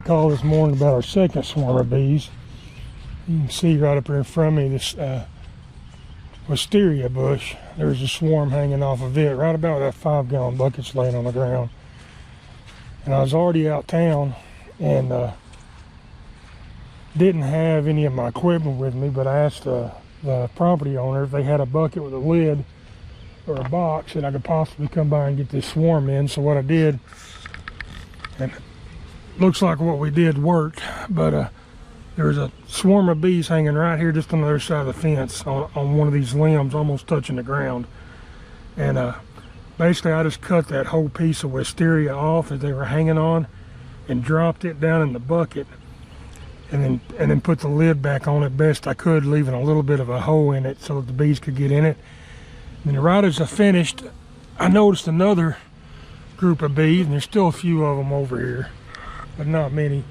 call this morning about our second swarm of bees. You can see right up here in front of me this wisteria bush. There's a swarm hanging off of it right about that 5-gallon bucket's laying on the ground. And I was already out town and didn't have any of my equipment with me, but I asked the property owner if they had a bucket with a lid or a box that I could possibly come by and get this swarm in. So what I did, and it looks like what we did worked, but there's a swarm of bees hanging right here just on the other side of the fence on one of these limbs, almost touching the ground. And basically I just cut that whole piece of wisteria off that they were hanging on and dropped it down in the bucket, and then put the lid back on it best I could, leaving a little bit of a hole in it so that the bees could get in it. And right as I finished, I noticed another group of bees, and there's still a few of them over here, but not many. You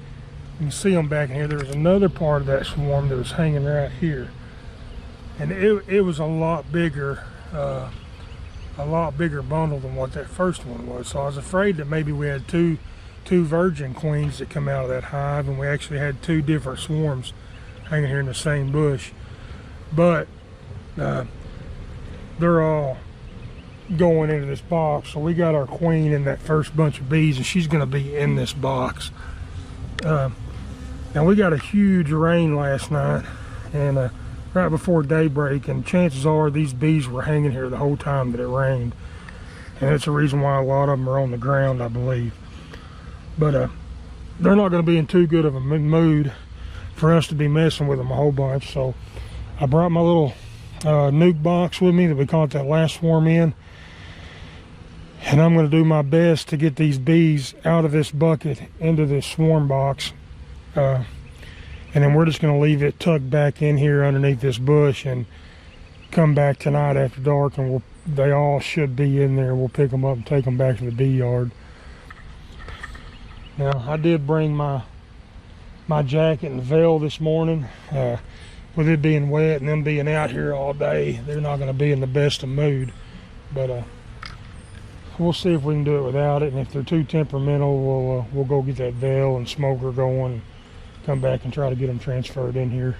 can see them back in here. There was another part of that swarm that was hanging right here, and it was a lot bigger bundle than what that first one was. So I was afraid that maybe we had two virgin queens that come out of that hive, and we actually had two different swarms hanging here in the same bush. But they're all going into this box, so we got our queen in that first bunch of bees, and she's going to be in this box. Now we got a huge rain last night, and right before daybreak, and chances are these bees were hanging here the whole time that it rained, and that's the reason why a lot of them are on the ground, I believe. But they're not going to be in too good of a mood for us to be messing with them a whole bunch. So I brought my little nuke box with me that we caught that last swarm in, and I'm going to do my best to get these bees out of this bucket into this swarm box, and then we're just going to leave it tucked back in here underneath this bush and come back tonight after dark, and they all should be in there. We'll pick them up and take them back to the bee yard. Now, I did bring my jacket and veil this morning. With it being wet and them being out here all day, they're not going to be in the best of mood. But we'll see if we can do it without it. And if they're too temperamental, we'll go get that veil and smoker going and come back and try to get them transferred in here.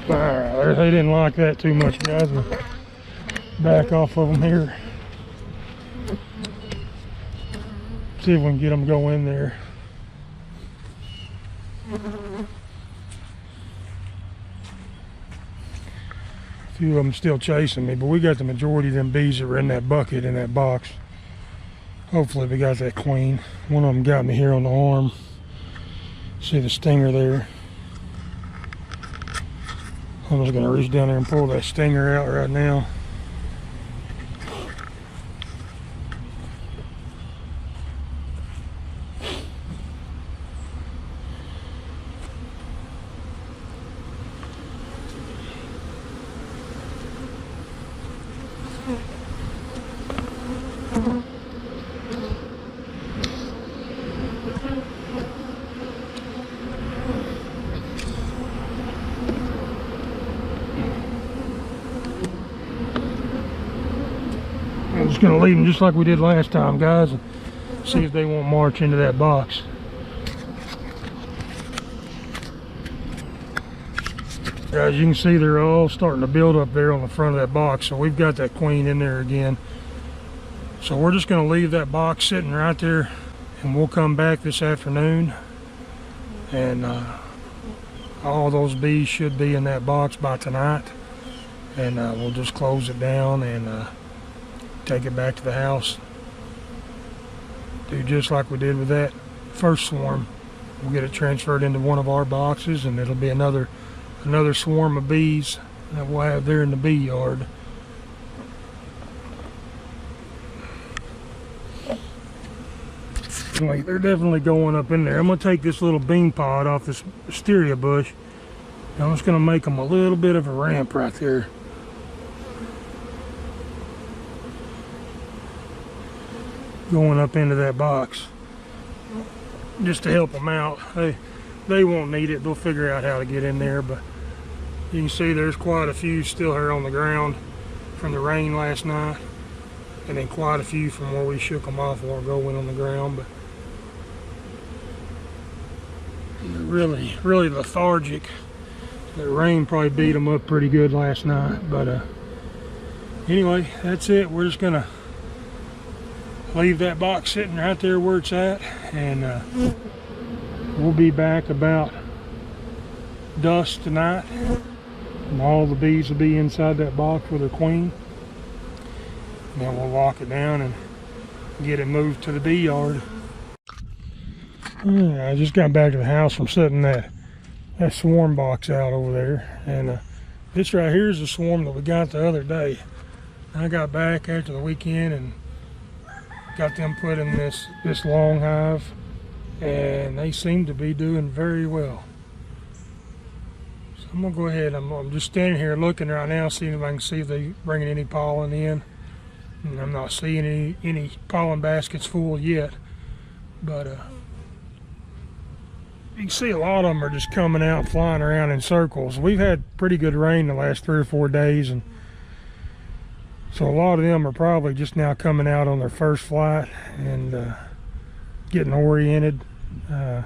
Alright, they didn't like that too much, guys. We'll back off of them here. See if we can get them to go in there. A few of them still chasing me, but we got the majority of them bees that were in that bucket in that box. Hopefully we got that queen. One of them got me here on the arm. See the stinger there? I'm just going to reach down there and pull that stinger out right now. I'm just going to leave them just like we did last time, guys, and see if they won't march into that box. As you can see, they're all starting to build up there on the front of that box, so we've got that queen in there again. So we're just going to leave that box sitting right there, and we'll come back this afternoon and all those bees should be in that box by tonight, and we'll just close it down and take it back to the house. Do just like we did with that first swarm. We'll get it transferred into one of our boxes, and it'll be another swarm of bees that we'll have there in the bee yard. Like, they're definitely going up in there. I'm going to take this little bean pod off this wisteria bush. I'm just going to make them a little bit of a ramp right there. Going up into that box. Just to help them out. They won't need it. They'll figure out how to get in there. But you can see there's quite a few still here on the ground from the rain last night. And then quite a few from where we shook them off a while ago went on the ground. But really lethargic. The rain probably beat them up pretty good last night. But anyway, that's it. We're just gonna leave that box sitting right there where it's at, and we'll be back about dusk tonight, and all the bees will be inside that box with their queen. And then we'll lock it down and get it moved to the bee yard. I just got back to the house from setting that swarm box out over there, and this right here is the swarm that we got the other day. I got back after the weekend and got them put in this long hive, and they seem to be doing very well. So I'm gonna go ahead. I'm just standing here looking right now, seeing if I can see if they bringing any pollen in. And I'm not seeing any pollen baskets full yet, but you can see a lot of them are just coming out, flying around in circles. We've had pretty good rain the last 3 or 4 days, and so a lot of them are probably just now coming out on their first flight and getting oriented to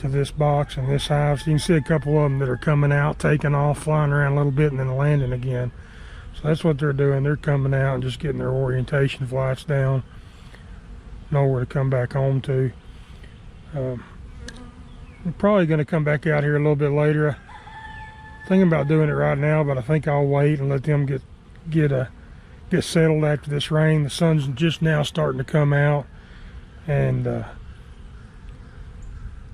this box and this hive. So you can see a couple of them that are coming out, taking off, flying around a little bit, and then landing again. So that's what they're doing. They're coming out and just getting their orientation flights down, know where to come back home to. I'm probably going to come back out here a little bit later. I'm thinking about doing it right now, but I think I'll wait and let them get settled after this rain. The sun's just now starting to come out, and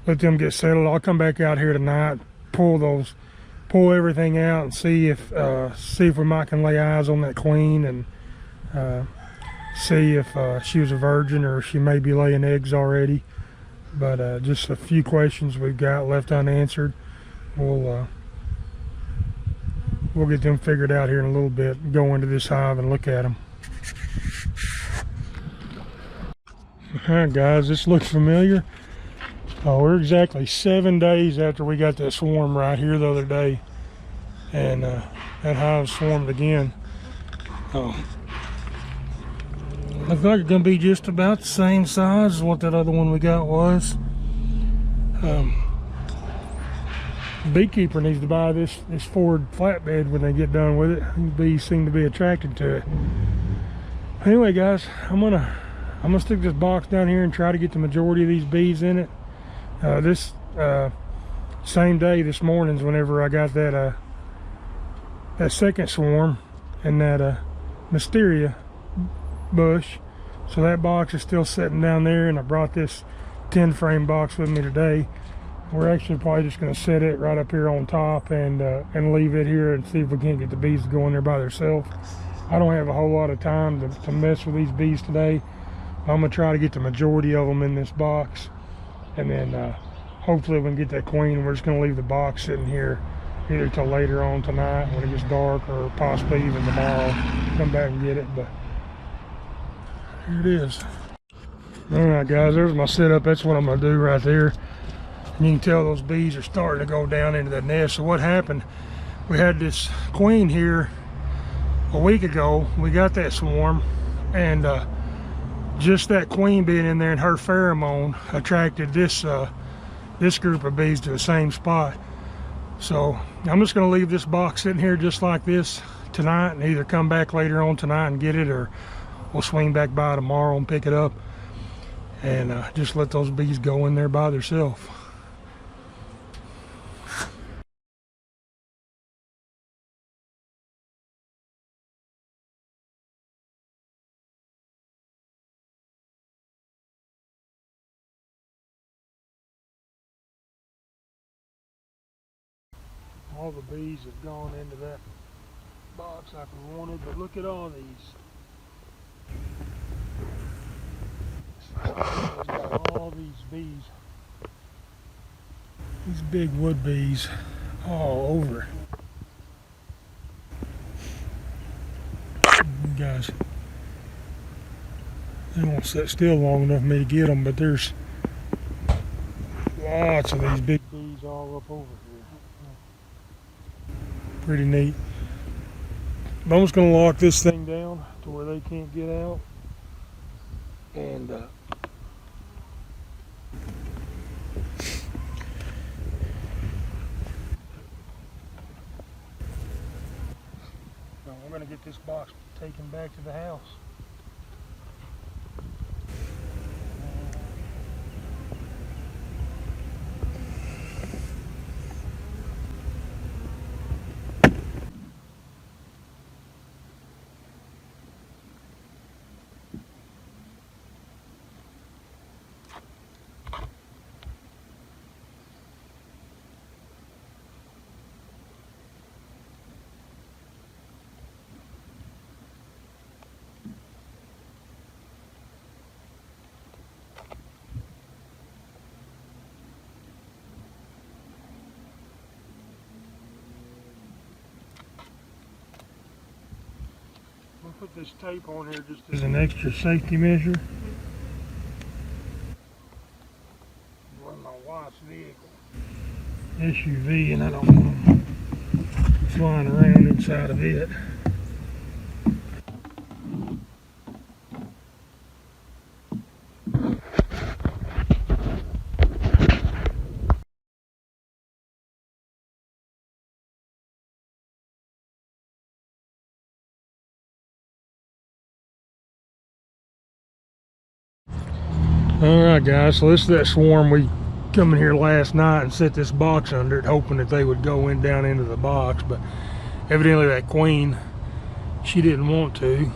let them get settled. I'll come back out here tonight, pull everything out, and see if we might can lay eyes on that queen, and see if she was a virgin or she may be laying eggs already. But just a few questions we've got left unanswered. We'll get them figured out here in a little bit, go into this hive and look at them. Alright guys, this looks familiar. We're exactly 7 days after we got that swarm right here the other day, and that hive swarmed again. Looks like it's going to be just about the same size as what that other one we got was. Beekeeper needs to buy this Ford flatbed when they get done with it. The bees seem to be attracted to it. Anyway guys, I'm gonna stick this box down here and try to get the majority of these bees in it. This same day, this morning's whenever I got that second swarm and that wisteria bush. So that box is still sitting down there, and I brought this 10 frame box with me today. We're actually probably just going to set it right up here on top and leave it here and see if we can't get the bees to go in there by themselves. I don't have a whole lot of time to mess with these bees today. I'm going to try to get the majority of them in this box, and then hopefully we can get that queen. We're just going to leave the box sitting here either till later on tonight when it gets dark, or possibly even tomorrow. Come back and get it, but here it is. Alright guys, there's my setup. That's what I'm going to do right there. And you can tell those bees are starting to go down into that nest. So what happened, we had this queen here a week ago. We got that swarm, and just that queen being in there and her pheromone attracted this group of bees to the same spot. So I'm just going to leave this box sitting here just like this tonight, and either come back later on tonight and get it, or we'll swing back by tomorrow and pick it up, and just let those bees go in there by themselves. All the bees have gone into that box like we wanted, but look at all these. It's got all these bees. These big wood bees all over. Guys, they won't sit still long enough for me to get them, but there's lots of these big bees all up over here. Pretty neat. I'm just going to lock this thing down to where they can't get out. And we're going to get this box taken back to the house. Put this tape on here just as an extra safety measure. Run my wife's vehicle, SUV, and I don't want them flying around inside of it. Alright guys, so this is that swarm. We come in here last night and set this box under it, hoping that they would go in down into the box, but evidently that queen, she didn't want to.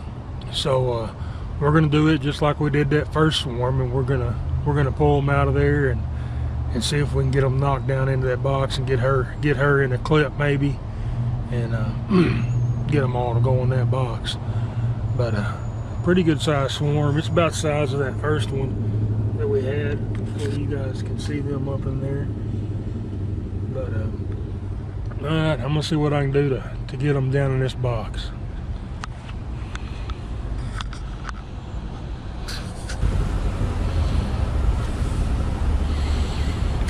So we're gonna do it just like we did that first swarm, and we're gonna pull them out of there and see if we can get them knocked down into that box and get her in a clip maybe, and get them all to go in that box. But pretty good sized swarm. It's about the size of that first one that we had, so you guys can see them up in there. But alright, I'm gonna see what I can do to get them down in this box.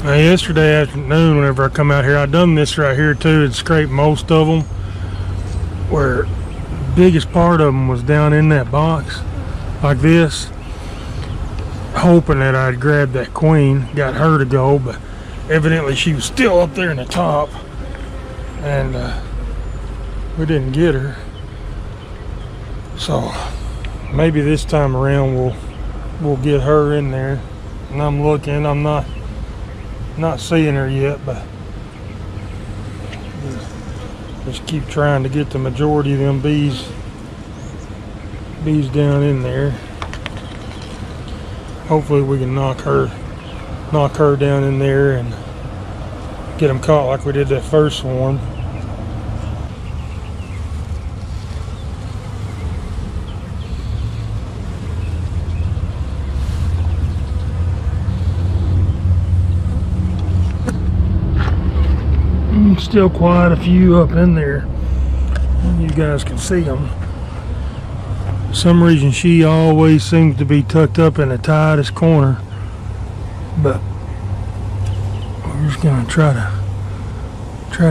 Now, yesterday afternoon, whenever I come out here, I done this right here too and scraped most of them, where the biggest part of them was down in that box like this, hoping that I'd grab that queen, got her to go, but evidently she was still up there in the top, and we didn't get her. So maybe this time around we'll get her in there. And I'm looking, I'm not seeing her yet, but just keep trying to get the majority of them bees down in there. Hopefully we can knock her down in there and get them caught like we did that first swarm. Still quite a few up in there. You guys can see them. For some reason she always seems to be tucked up in the tightest corner, but we're just gonna try to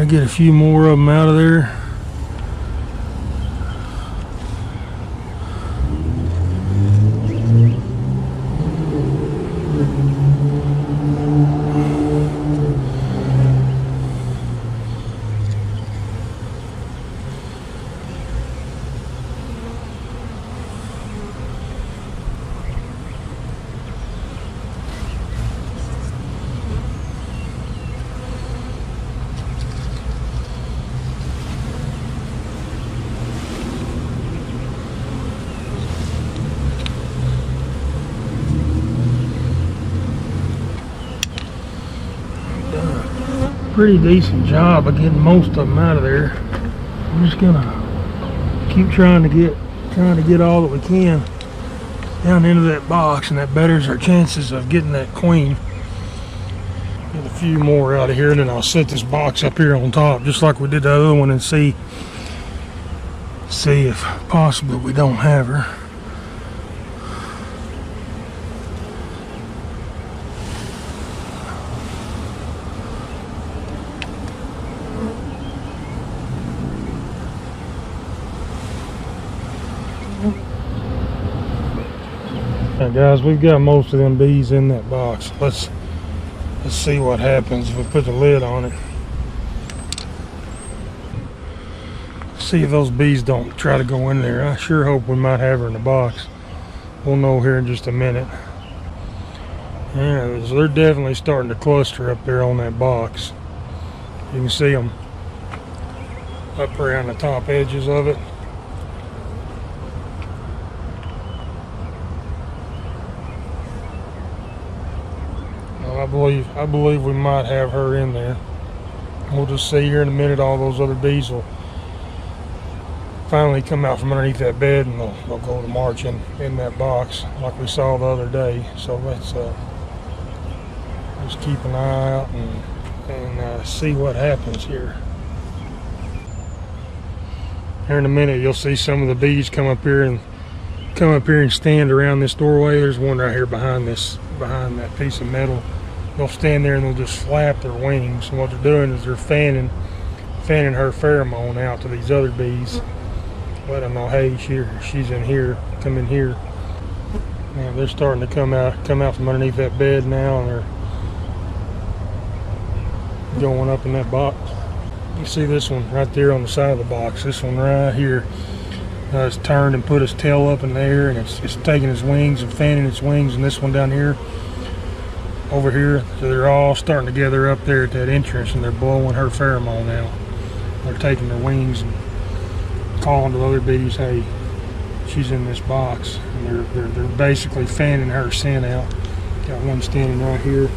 get a few more of them out of there. pretty decent job of getting most of them out of there. I'm just gonna keep trying to get all that we can down into that box, and that betters our chances of getting that queen. Get a few more out of here, and then I'll set this box up here on top just like we did the other one, and see if possibly we don't have her. Now guys, we've got most of them bees in that box. Let's see what happens if we put the lid on it. See if those bees don't try to go in there. I sure hope we might have her in the box. We'll know here in just a minute. Yeah, they're definitely starting to cluster up there on that box. You can see them up around the top edges of it. I believe we might have her in there. We'll just see here in a minute. All those other bees will finally come out from underneath that bed, and they'll go to marching in that box like we saw the other day. So let's just keep an eye out and see what happens here. Here in a minute, you'll see some of the bees come up here and stand around this doorway. There's one right here behind that piece of metal. They'll stand there and they'll just flap their wings, and what they're doing is they're fanning her pheromone out to these other bees. Let them know, hey, she's in here, come in here. Now they're starting to come out from underneath that bed now, and they're going up in that box. You see this one right there on the side of the box. This one right here it's turned and put its tail up in the air, and it's taking its wings and fanning its wings. And this one down here, over here, so they're all starting to gather up there at that entrance, and they're blowing her pheromone out. They're taking their wings and calling to the other bees, hey, she's in this box, and they're basically fanning her scent out. Got one standing right here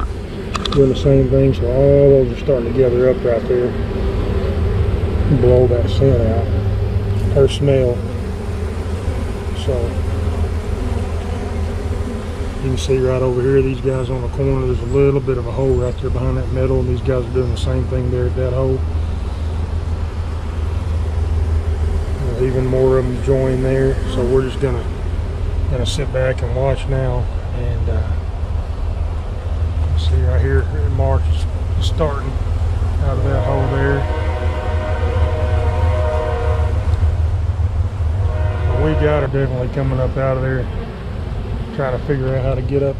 doing the same thing, so all those are starting to gather up right there and blow that scent out, her smell. So you can see right over here, these guys on the corner, there's a little bit of a hole right there behind that metal, and these guys are doing the same thing there at that hole. Even more of them join there, so we're just gonna sit back and watch now, and see right here, March is starting out of that hole there. We got her definitely coming up out of there, trying to figure out how to get up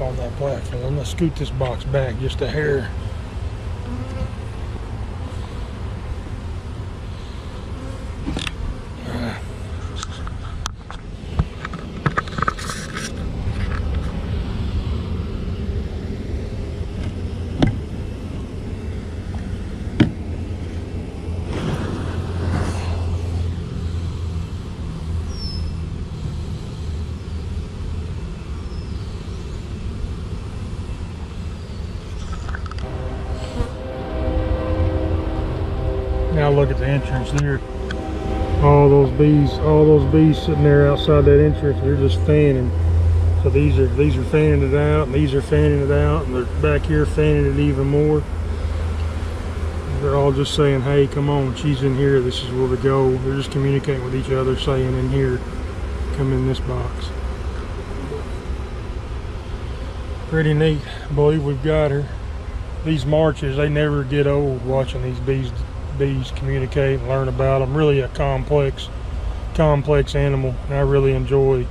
on that platform. Let's scoot this box back just a hair. Now look at the entrance there. All those bees sitting there outside that entrance, they're just fanning. So these are fanning it out, and these are fanning it out, and they're back here fanning it even more. They're all just saying, hey, come on, she's in here, this is where we go. They're just communicating with each other, saying, in here, come in this box. Pretty neat. I believe we've got her. These marches, they never get old, watching these bees communicate and learn about them. Really a complex animal, and I really enjoy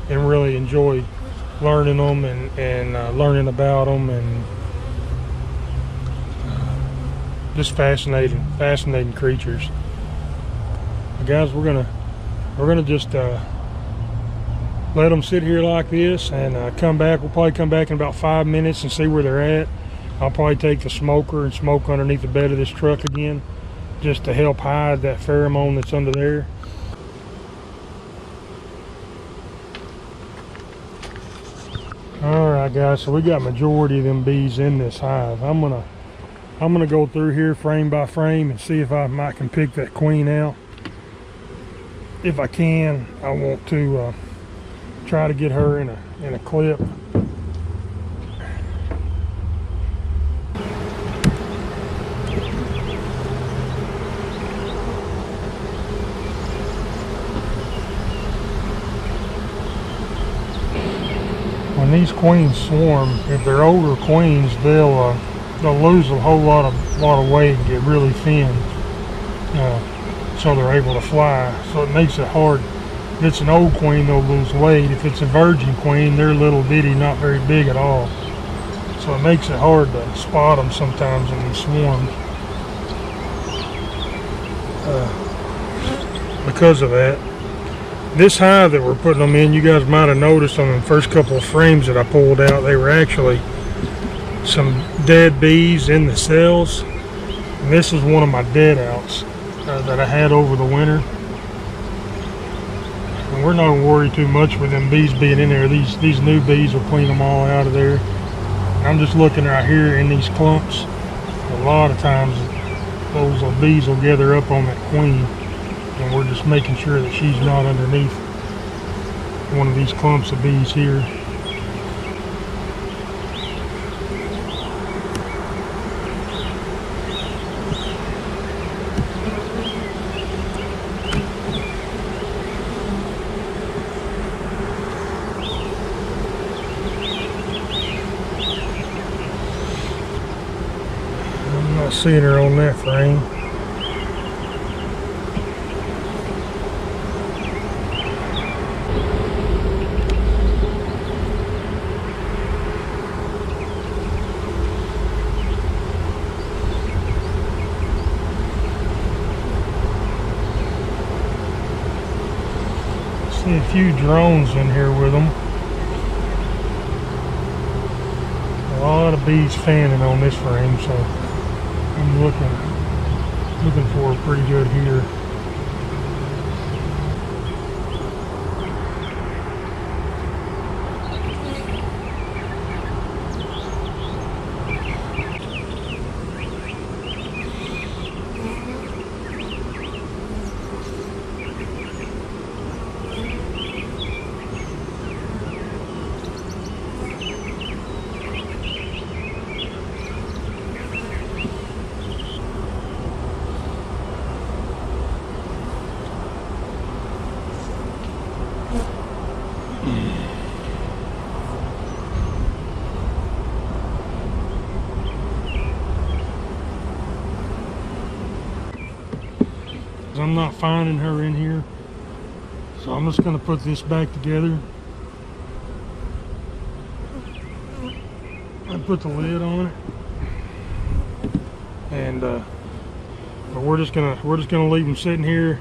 learning them and learning about them, and just fascinating creatures. But guys, we're gonna just let them sit here like this, and come back. We'll probably come back in about 5 minutes and see where they're at. I'll probably take the smoker and smoke underneath the bed of this truck again, just to help hide that pheromone that's under there. Alright guys, so we got majority of them bees in this hive. I'm gonna I'm gonna go through here frame by frame and see if I might can pick that queen out. If I can, I want to try to get her in a clip. When these queens swarm, if they're older queens, they'll lose a whole lot of weight and get really thin, so they're able to fly. So it makes it hard. If it's an old queen, they'll lose weight. If it's a virgin queen, they're little bitty, not very big at all. So it makes it hard to spot them sometimes in these swarms. Because of that. This hive that we're putting them in, you guys might have noticed on the first couple of frames that I pulled out, they were actually some dead bees in the cells. And this is one of my dead outs that I had over the winter. And we're not going to worry too much with them bees being in there. These new bees will clean them all out of there. And I'm just looking right here in these clumps. A lot of times those bees will gather up on that queen. And we're just making sure that she's not underneath one of these clumps of bees here. I'm not seeing her on that frame. See a few drones in here with them. A lot of bees fanning on this frame, so I'm looking for her pretty good here. I'm not finding her in here, so I'm just going to put this back together and put the lid on it, and we're just gonna leave them sitting here,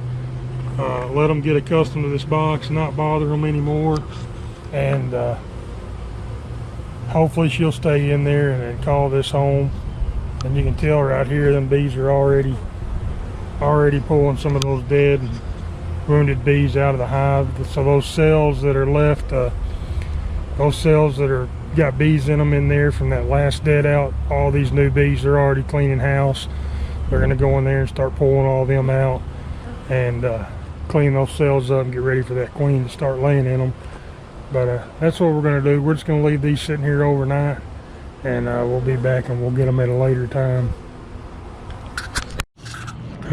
let them get accustomed to this box, not bother them anymore, and hopefully she'll stay in there and then call this home. And you can tell right here, them bees are already pulling some of those dead and wounded bees out of the hive. So those cells that are left, those cells that are got bees in them in there from that last dead out, all these new bees, they're already cleaning house. They're going to go in there and start pulling all them out and clean those cells up and get ready for that queen to start laying in them. But that's what we're going to do. We're just going to leave these sitting here overnight, and we'll be back and we'll get them at a later time.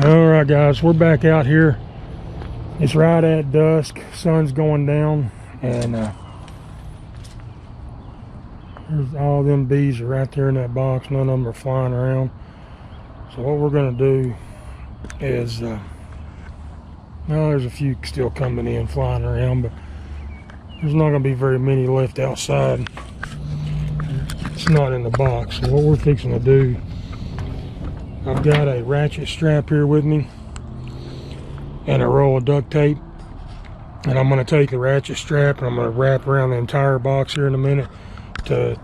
All right, guys, we're back out here. It's right at dusk. Sun's going down, and there's all them bees are right there in that box. None of them are flying around. So what we're going to do is, well, there's a few still coming in, flying around, but there's not going to be very many left outside. It's not in the box. So what we're fixing to do, I've got a ratchet strap here with me and a roll of duct tape, and I'm going to take the ratchet strap and I'm going to wrap around the entire box here in a minute to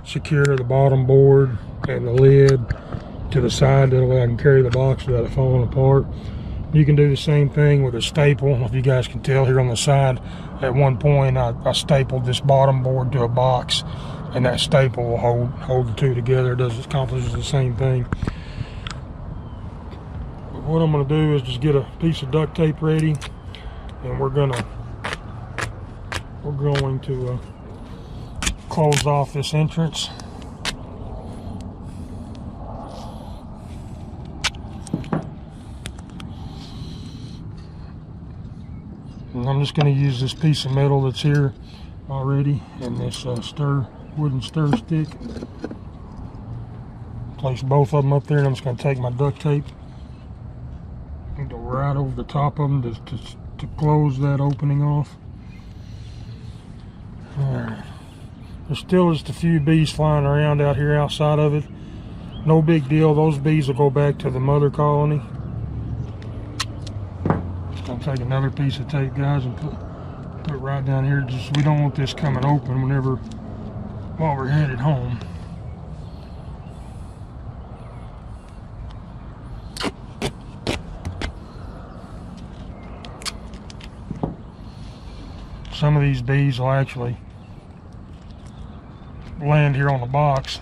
secure the bottom board and the lid to the side, that way I can carry the box without it falling apart. You can do the same thing with a staple. If you guys can tell here on the side, at one point I stapled this bottom board to a box and that staple will hold the two together. It accomplishes the same thing. But what I'm going to do is just get a piece of duct tape ready, and we're going to close off this entrance. And I'm just going to use this piece of metal that's here already and this wooden stir stick. Place both of them up there, and I'm just going to take my duct tape and go right over the top of them to close that opening off. Alright. There's still just a few bees flying around out here outside of it. No big deal. Those bees will go back to the mother colony. Just gonna take another piece of tape, guys, and put it right down here. Just we don't want this coming open while we're headed home. Some of these bees will actually land here on the box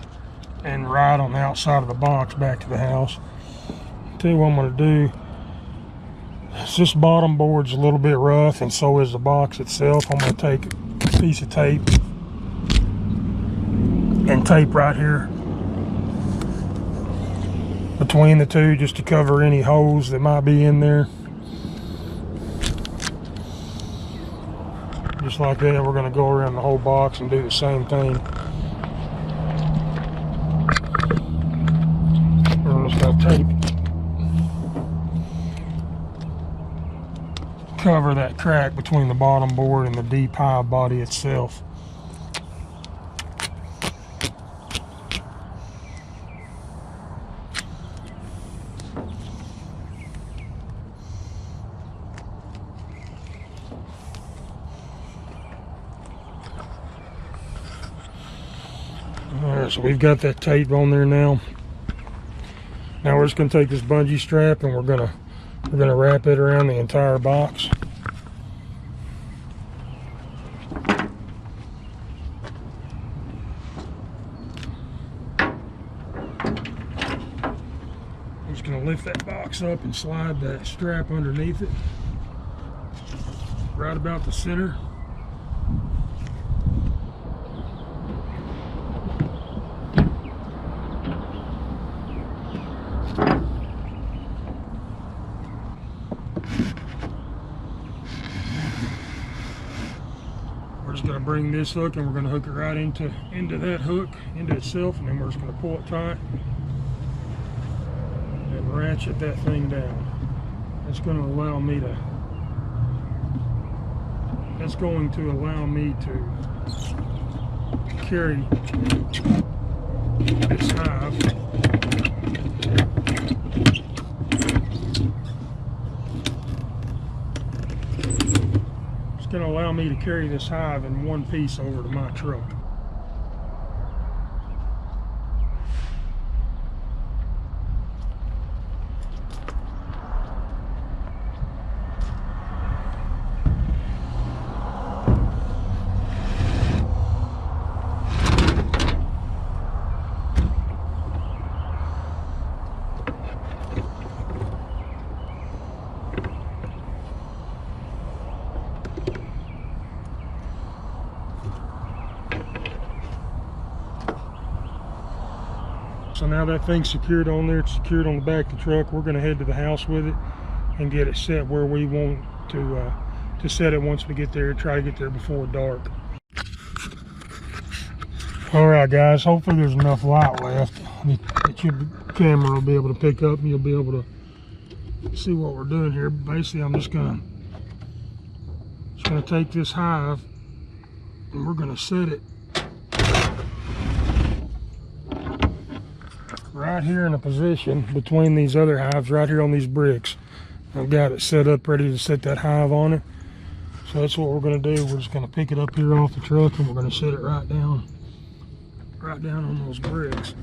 and ride on the outside of the box back to the house. Tell you what I'm going to do. This bottom board's a little bit rough, and so is the box itself. I'm going to take a piece of tape and tape right here between the two, just to cover any holes that might be in there. Just like that. We're going to go around the whole box and do the same thing. We're just going to tape, cover that crack between the bottom board and the deep hive body itself. Alright, so we've got that tape on there now. Now we're just going to take this bungee strap and we're going to wrap it around the entire box. I'm just going to lift that box up and slide that strap underneath it, right about the center. Going to bring this hook and we're going to hook it right into that hook, into itself, and then we're just going to pull it tight and ratchet that thing down. That's going to allow me to carry this hive going to allow me to carry this hive in one piece over to my truck. So now that thing's secured on there, it's secured on the back of the truck. We're going to head to the house with it and get it set where we want to set it once we get there. Try to get there before dark. Alright guys, hopefully there's enough light left that your camera will be able to pick up and you'll be able to see what we're doing here. But basically I'm just going to take this hive and we're going to set it right here in a position between these other hives, right here on these bricks. I've got it set up ready to set that hive on it. So that's what we're going to do. We're just going to pick it up here off the truck and we're going to set it right down on those bricks.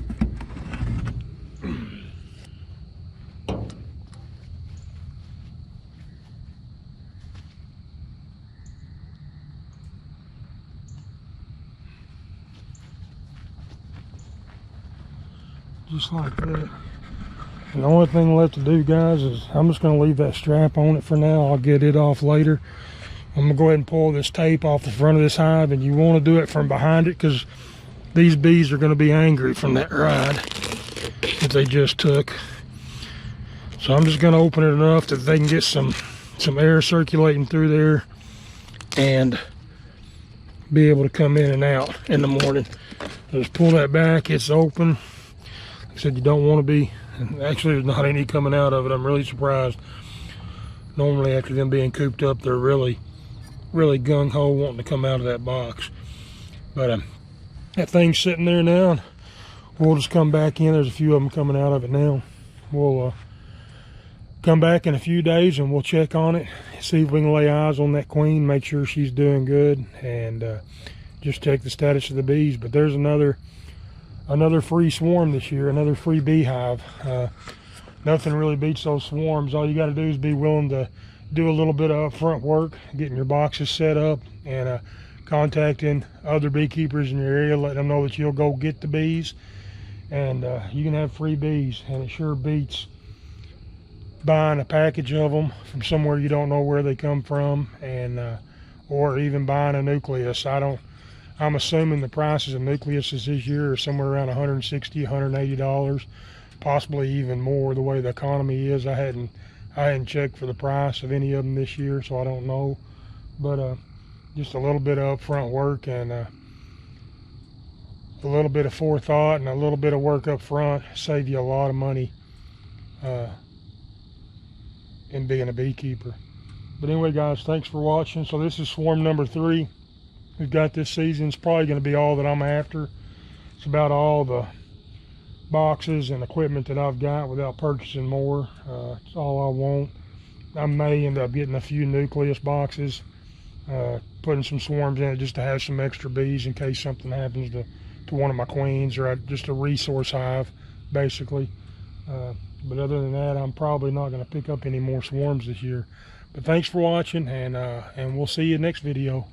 just like that. And the only thing left to do, guys, is I'm just going to leave that strap on it for now. I'll get it off later. I'm going to go ahead and pull this tape off the front of this hive, and you want to do it from behind it because these bees are going to be angry from that ride that they just took. So I'm just going to open it enough that they can get some air circulating through there and be able to come in and out in the morning. Just pull that back, it's open. Like I said, you don't want to be, actually there's not any coming out of it. I'm really surprised. Normally after them being cooped up, they're really gung-ho wanting to come out of that box. But that thing's sitting there now, and we'll just come back in. There's a few of them coming out of it now. We'll come back in a few days and we'll check on it, see if we can lay eyes on that queen, make sure she's doing good, and just check the status of the bees. But there's another free swarm this year, another free beehive. Nothing really beats those swarms. All you got to do is be willing to do a little bit of upfront work, getting your boxes set up, and contacting other beekeepers in your area, letting them know that you'll go get the bees, and you can have free bees. And it sure beats buying a package of them from somewhere you don't know where they come from, and or even buying a nucleus. I'm assuming the prices of nucleuses this year are somewhere around $160, $180, possibly even more, the way the economy is. I hadn't checked for the price of any of them this year, so I don't know. But just a little bit of upfront work and a little bit of forethought and a little bit of work up front save you a lot of money in being a beekeeper. But anyway, guys, thanks for watching. So this is swarm number 3 we've got this season. It's probably going to be all that I'm after. It's about all the boxes and equipment that I've got without purchasing more. It's all I want. I may end up getting a few nucleus boxes, putting some swarms in it just to have some extra bees in case something happens to one of my queens, or just a resource hive basically. But other than that, I'm probably not going to pick up any more swarms this year. But thanks for watching, and we'll see you next video.